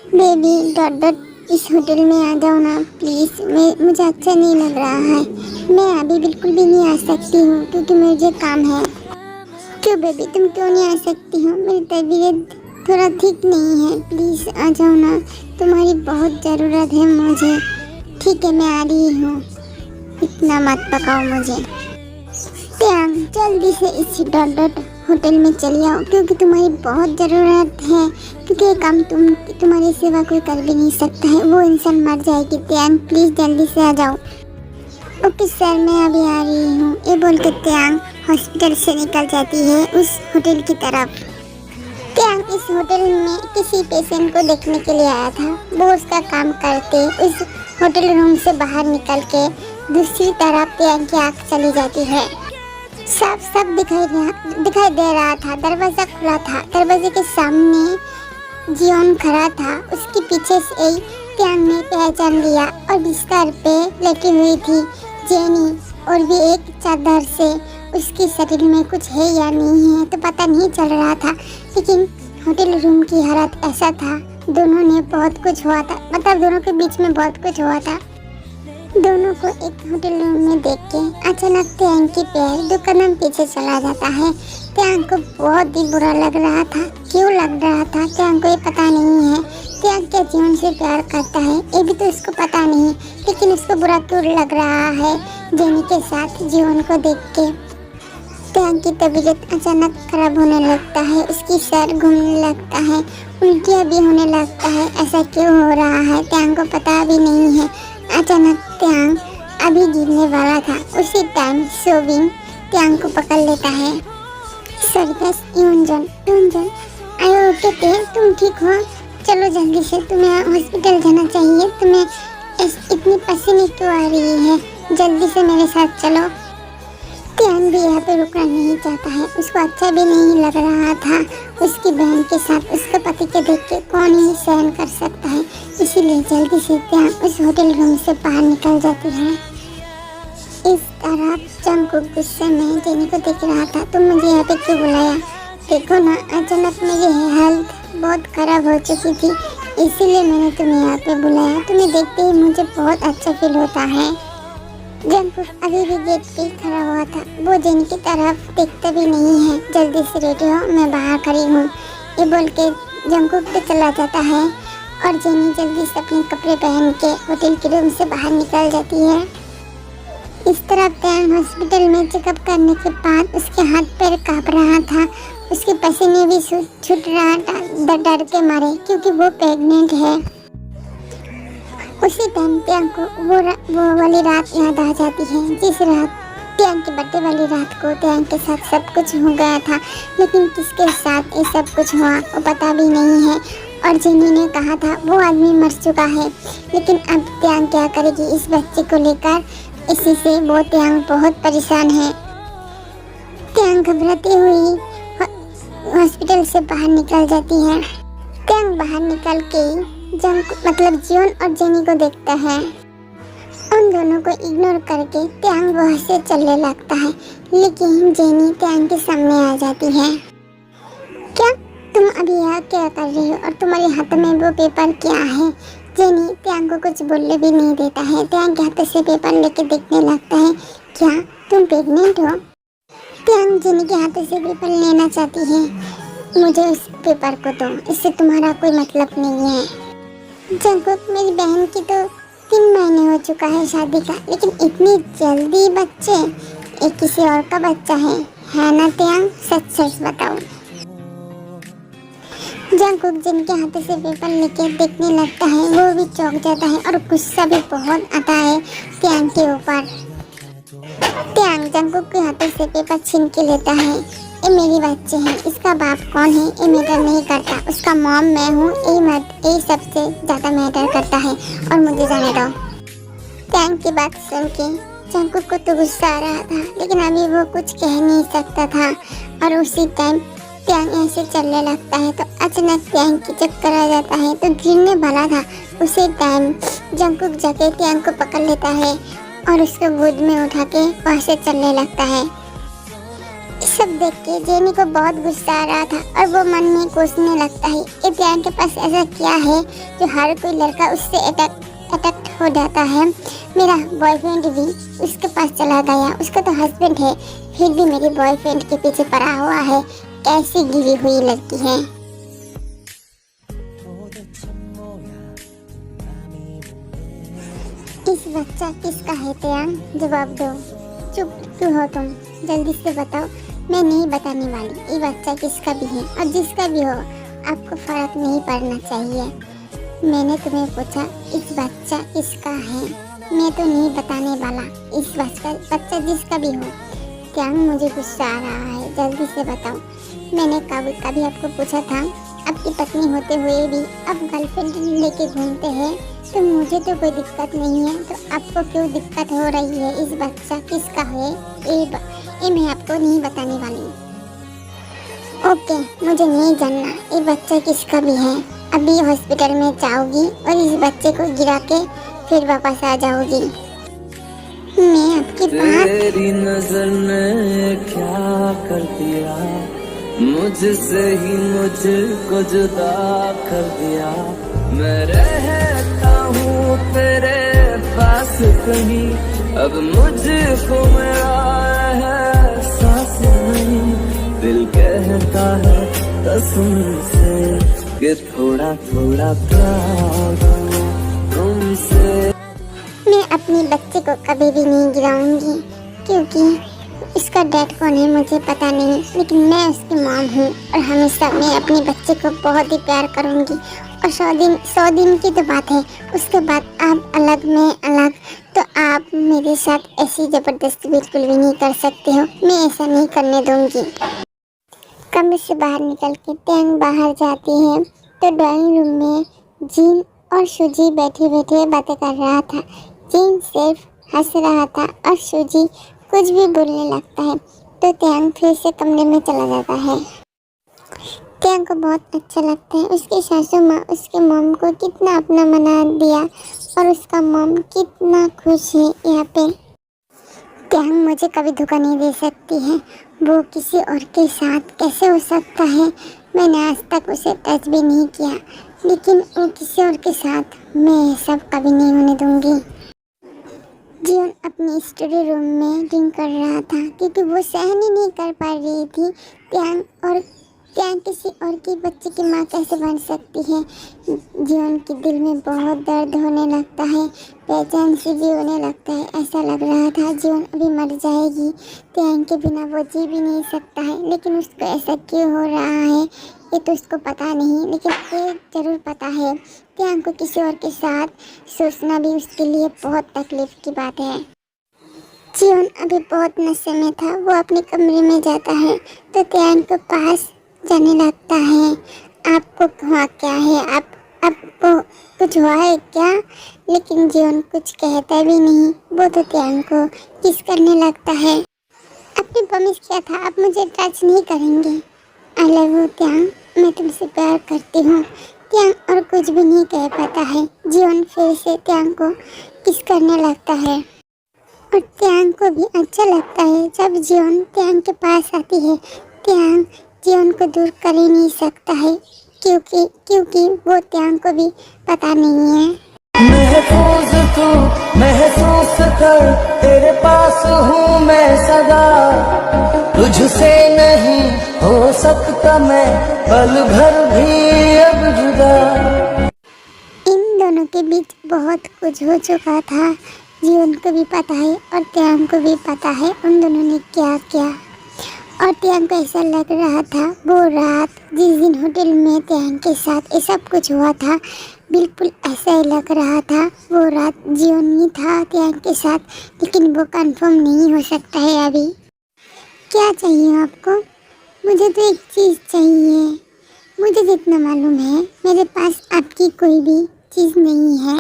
Baby dot dot इस hotel में आ जाओ ना प्लीज़। मुझे अच्छा नहीं लग रहा है। मैं अभी बिल्कुल भी नहीं आ सकती हूँ क्योंकि मुझे काम है। क्यों बेबी, तुम क्यों नहीं आ सकती हो? मेरी तबीयत थोड़ा ठीक नहीं है, प्लीज़ आ जाओ ना। तुम्हारी बहुत ज़रूरत है मुझे। ठीक है, मैं आ रही हूँ। इतना मत पकाओ मुझे। त्यांग, जल्दी से इस डॉट डॉट होटल में चले आओ क्योंकि तुम्हारी बहुत ज़रूरत है। क्योंकि ये काम तुम्हारी सिवा कोई कर भी नहीं सकता है। वो इंसान मर जाएगी। त्यांग प्लीज़ जल्दी से आ जाओ। ओके सर, मैं अभी आ रही हूँ। ये बोल के त्यांग हॉस्पिटल से निकल जाती है उस होटल की तरफ। त्यांग इस होटल में किसी पेशेंट को देखने के लिए आया था। वो उसका काम करते उस होटल रूम से बाहर निकल के दूसरी तरफ त्यांग की आँख चली जाती है। साफ साफ दिखाई दे रहा था। दरवाज़ा खुला था। दरवाजे के सामने जियोन खड़ा था। उसके पीछे से त्यांग ने पहचान लिया और बिस्तर पे लेटी हुई थी जेनी, और भी एक चादर से। उसके शरीर में कुछ है या नहीं है तो पता नहीं चल रहा था, लेकिन होटल रूम की हालत ऐसा था। दोनों ने बहुत कुछ हुआ था, मतलब दोनों के बीच में बहुत कुछ हुआ था। दोनों को एक होटल रूम में देख के अचानक त्यांग की पैर दो कदम पीछे चला जाता है। त्यांग को बहुत ही बुरा लग रहा था। क्यों लग रहा था त्यांग को ये पता नहीं है। त्यांग क्या जीवन से प्यार करता है ये भी तो इसको पता नहीं, लेकिन उसको बुरा क्यों लग रहा है जेनी के साथ जीवन को देख के। त्यांग की तबीयत अचानक खराब होने लगता है। उसकी सर घूमने लगता है, उल्टियाँ भी होने लगता है। ऐसा क्यों हो रहा है त्यांग को पता भी नहीं है। अचानक त्यांग अभी गिरने वाला था। उसी टाइम सोविंग त्यांग को पकड़ लेता है। सर्कस यूनजन आयो कहते हैं, तुम ठीक हो? चलो जल्दी से, तुम्हें हॉस्पिटल जाना चाहिए। तुम्हें इतनी पसीने क्यों आ रही है? जल्दी से मेरे साथ चलो। त्यांग भी यहाँ पे रुकना नहीं चाहता है। उसको अच्छा भी नहीं लग रहा था उसकी बहन के साथ। उसके पति के देख के कौन ही सहन कर सकता है। इसीलिए जल्दी से त्यांग उस होटल रूम से बाहर निकल जाती है। इस तरफ जंगकुक गुस्से में जेनी को देख रहा था। तुम मुझे यहाँ पे क्यों बुलाया? देखो ना, अचानक मेरी हेल्थ बहुत खराब हो चुकी थी, इसीलिए मैंने तुम्हें यहाँ पे बुलाया। तुम्हें देखते ही मुझे बहुत अच्छा फील होता है। जंगकुक अभी भी गेट पे खड़ा हुआ था। वो जेनी की तरफ देखता भी नहीं है। जल्दी से रेडी हो, मैं बाहर खड़ी हूँ। ये बोल के जंगकुक पे चला जाता है और जेनी जल्दी से अपने कपड़े पहन के होटल के रूम से बाहर निकल जाती है। इस तरह त्यांग हॉस्पिटल में चेकअप करने के बाद उसके हाथ पैर कांप रहा था। उसके पसीने भी छूट रहा था डर के मारे, क्योंकि वो प्रेग्नेंट है। उसी टाइम त्यांग को वो वाली रात याद आ जाती है जिस रात त्यांग की बर्थडे वाली रात को त्यांग के साथ सब कुछ हो गया था, लेकिन किसके साथ ये सब कुछ हुआ वो पता भी नहीं है। और जेनी ने कहा था वो आदमी मर चुका है, लेकिन अब त्यांग क्या करेगी इस बच्चे को लेकर। इसी से वो त्यांग बहुत परेशान है। त्यांग घबराती हुई हॉस्पिटल से बाहर निकल जाती है। त्यांग बाहर निकल के जियोन और जेनी को देखता है। उन दोनों को इग्नोर करके त्यांग वहाँ से चलने लगता है, लेकिन जेनी त्यांग के सामने आ जाती है। क्या तुम अभी यहाँ क्या कर रही हो और तुम्हारे हाथ में वो पेपर क्या है? जेनी त्यांग को कुछ बोलने भी नहीं देता है। त्यांग के हाथ से पेपर लेके देखने लगता है। क्या तुम प्रेग्नेंट हो? त्यांग जेनी के हाथ से पेपर लेना चाहती है। मुझे उस पेपर को दो, इससे तुम्हारा कोई मतलब नहीं है। जंगकुक, मेरी बहन की तो 3 महीने हो चुका है शादी का, लेकिन इतनी जल्दी बच्चे? ये किसी और का बच्चा है ना त्यांग? सच सच बताओ। जंगकुक जिनके हाथ से पेपर लेके देखने लगता है, वो भी चौंक जाता है और गुस्सा भी बहुत आता है त्यांग के ऊपर। त्यांग जंगकुक के हाथों से पेपर छीन के लेता है। ये मेरी बच्चे हैं, इसका बाप कौन है ये मैटर नहीं करता। उसका मॉम मैं हूँ, ये सबसे ज़्यादा मैटर करता है, और मुझे जाने दो। त्यांग की बात सुन के जंगकुक को तो गुस्सा आ रहा था, लेकिन अभी वो कुछ कह नहीं सकता था। और उसी टाइम त्यांग ऐसे चलने लगता है तो अचानक त्यांग की चक्कर आ जाता है, तो गिरने वाला था। उसी टाइम जंगकुक जाके त्यांग को पकड़ लेता है और उसको गोद में उठा के वहाँ से चलने लगता है। सब देख के जेनी को बहुत गुस्सा आ रहा था और वो मन में कोसने लगता है कि त्याग के पास ऐसा क्या है जो हर कोई लड़का उससे अट्रैक्ट हो जाता है। मेरा बॉयफ्रेंड भी उसके पास चला गया, उसका तो हस्बैंड है, फिर भी मेरे बॉयफ्रेंड के पीछे पड़ा हुआ है। कैसी गिरी हुई लड़की है। इस बच्चा किसका है त्याग? जवाब दो। चुप क्यों हो तुम? जल्दी से बताओ। मैं नहीं बताने वाली ये बच्चा किसका भी है, और जिसका भी हो आपको फर्क नहीं पड़ना चाहिए। मैंने तुम्हें पूछा इस बच्चा किसका है, मैं तो नहीं बताने वाला। इस बच्चा जिसका भी हो। त्याग मुझे गुस्सा आ रहा है, जल्दी से बताओ। मैंने कभी आपको पूछा था आपकी पत्नी होते हुए भी आप गर्लफ्रेंड लेके घूमते हैं, तो मुझे तो कोई दिक्कत नहीं है, तो आपको क्यों दिक्कत हो रही है? इस बच्चा किसका है ये मैं आपको नहीं बताने वाली। ओके, मुझे नहीं जानना ये बच्चा किसका भी है। अभी हॉस्पिटल में जाओगी और इस बच्चे को गिरा के फिर वापस आ जाओगी। मैं आपकी बात। तेरी नजर ने क्या कर दिया, मुझसे ही मुझको जुदा कर दिया। मैं रहता हूँ तेरे पास कहीं, अब मुझको मेरा एहसास नहीं। दिल कहता है कसम से कि थोड़ा थोड़ा प्यार तुमसे। मैं अपने बच्चे को कभी भी नहीं गिराऊंगी, क्योंकि इसका डैड कौन है मुझे पता नहीं, लेकिन मैं उसकी मॉम हूँ और हमेशा मैं अपने बच्चे को बहुत ही प्यार करूँगी। और 100 दिन की तो बात है, उसके बाद आप अलग मैं अलग, तो आप मेरे साथ ऐसी ज़बरदस्ती बिल्कुल भी नहीं कर सकते हो। मैं ऐसा नहीं करने दूँगी। कमरे से बाहर निकल के त्याग बाहर जाती है तो ड्राइंग रूम में जीन और सूजी बैठे बैठे बातें कर रहा था। जीन सिर्फ हंस रहा था और सूजी कुछ भी बोलने लगता है, तो त्याग फिर से कमरे में चला जाता है। त्याग को बहुत अच्छा लगता है उसकी सासू माँ उसके मॉम को कितना अपना बना दिया और उसका मॉम कितना खुश है यहाँ पे। त्याग मुझे कभी धोखा नहीं दे सकती है, वो किसी और के साथ कैसे हो सकता है? मैंने आज तक उसे टच भी नहीं किया, लेकिन वो किसी और के साथ, मैं सब कभी नहीं होने दूंगी। जीवन अपने स्टडी रूम में ड्रिंक कर रहा था क्योंकि वो सहन ही नहीं कर पा रही थी त्याग किसी और की बच्चे की माँ कैसे बन सकती है। जीवन के दिल में बहुत दर्द होने लगता है, बेचैन सी भी होने लगता है। ऐसा लग रहा था जीवन अभी मर जाएगी, त्याग के बिना वो जी भी नहीं सकता है। लेकिन उसको ऐसा क्यों हो रहा है ये तो उसको पता नहीं, लेकिन एक जरूर पता है, त्याग को किसी और के साथ सोचना भी उसके लिए बहुत तकलीफ की बात है। जीवन अभी बहुत नशे में था, वो अपने कमरे में जाता है तो त्याग के पास जाने लगता है। आपको हुआ क्या है? आपको कुछ हुआ है क्या? लेकिन जीवन कुछ कहता भी नहीं, वो तो त्याग को किस करने लगता है। आपने प्रॉमिस किया था आप मुझे टच नहीं करेंगे। आई लव यू त्याग, मैं तुमसे प्यार करती हूँ। त्याग और कुछ भी नहीं कह पाता है। जीवन फिर से त्याग को किस करने लगता है और त्याग को भी अच्छा लगता है जब जीवन त्याग के पास आती है। त्याग जीवन को दूर कर ही नहीं सकता है क्योंकि वो त्याग को भी पता नहीं है। महफूज तू महसूस कर, तेरे पास हूँ मैं सदा, तुझसे नहीं हो सकता मैं पल भर भी अब जुदा। इन दोनों के बीच बहुत कुछ हो चुका था, जीवन को भी पता है और त्याग को भी पता है उन दोनों ने क्या किया। और त्याग को ऐसा लग रहा था वो रात जिस दिन होटल में त्याग के साथ ये सब कुछ हुआ था, बिल्कुल ऐसा ही लग रहा था वो रात जीवन ही था त्याग के साथ, लेकिन वो कंफर्म नहीं हो सकता है अभी। क्या चाहिए आपको? मुझे तो एक चीज़ चाहिए। मुझे जितना मालूम है मेरे पास आपकी कोई भी चीज़ नहीं है,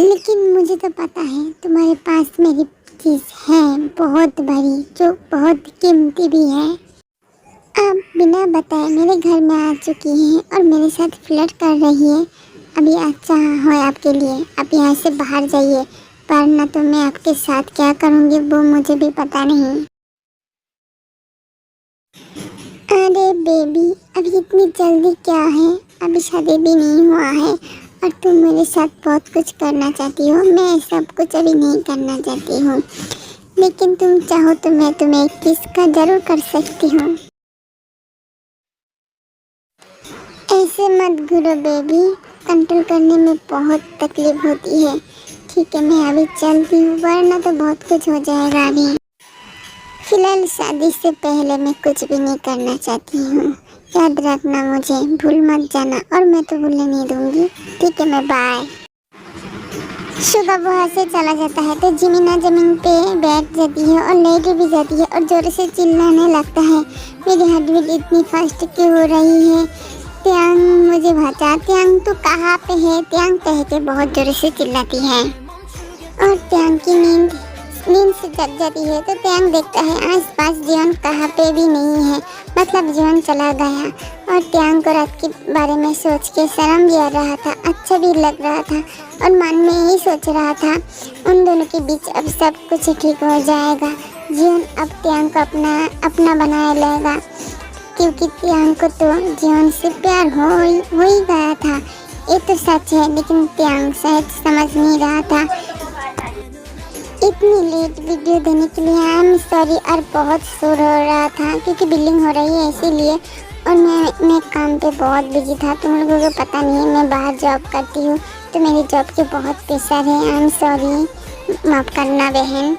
लेकिन मुझे तो पता है तुम्हारे पास मेरी चीज़ है बहुत बड़ी, जो बहुत कीमती भी है। आप बिना बताए मेरे घर में आ चुकी हैं और मेरे साथ फ्लर्ट कर रही है। अभी अच्छा हो आपके लिए, आप यहाँ से बाहर जाइए, वरना तो मैं आपके साथ क्या करूँगी वो मुझे भी पता नहीं। अरे बेबी, अभी इतनी जल्दी क्या है? अभी शादी भी नहीं हुआ है और तुम मेरे साथ बहुत कुछ करना चाहती हो। मैं सब कुछ अभी नहीं करना चाहती हूँ, लेकिन तुम चाहो तो मैं तुम्हें एक किस का जरूर कर सकती हूँ। ऐसे मत घूरो बेबी, कंट्रोल करने में बहुत तकलीफ होती है। ठीक है, मैं अभी चलती हूँ, वरना तो बहुत कुछ हो जाएगा अभी। फिलहाल शादी से पहले मैं कुछ भी नहीं करना चाहती हूँ। याद रखना, मुझे भूल मत जाना, और मैं तो भूलने नहीं दूंगी। ठीक है, मैं बाय। शुगा वहाँ से चला जाता है तो जिमीना जमीन पे बैठ जाती है और लेट भी जाती है और जोर से चिल्लाने लगता है, मेरी हार्ट बीट इतनी फास्ट क्यों हो रही है? त्यांग मुझे बचा, त्यांग तू कहाँ पे है? त्यांग कह के बहुत जोर से चिल्लाती है और त्यांग की नींद से जग जाती है। तो त्यांग देखता है आसपास जीवन कहाँ पे भी नहीं है, मतलब जीवन चला गया। और त्यांग को रात के बारे में सोच के शर्म भी आ रहा था, अच्छा भी लग रहा था और मन में यही सोच रहा था उन दोनों के बीच अब सब कुछ ठीक हो जाएगा। जीवन अब त्यांग को अपना बनाए लेगा, क्योंकि त्यांग को तो जीवन से प्यार हो ही गया था। ये तो सच है, लेकिन त्यांग शायद समझ नहीं रहा था। इतनी लेट वीडियो देने के लिए आई एम सॉरी, और बहुत शोर हो रहा था क्योंकि बिल्डिंग हो रही है इसीलिए, और मैं काम पे बहुत बिजी था। तुम लोगों को पता नहीं है, मैं बाहर जॉब करती हूँ तो मेरी जॉब के बहुत प्रेशर है। आई एम सॉरी, माफ़ करना बहन।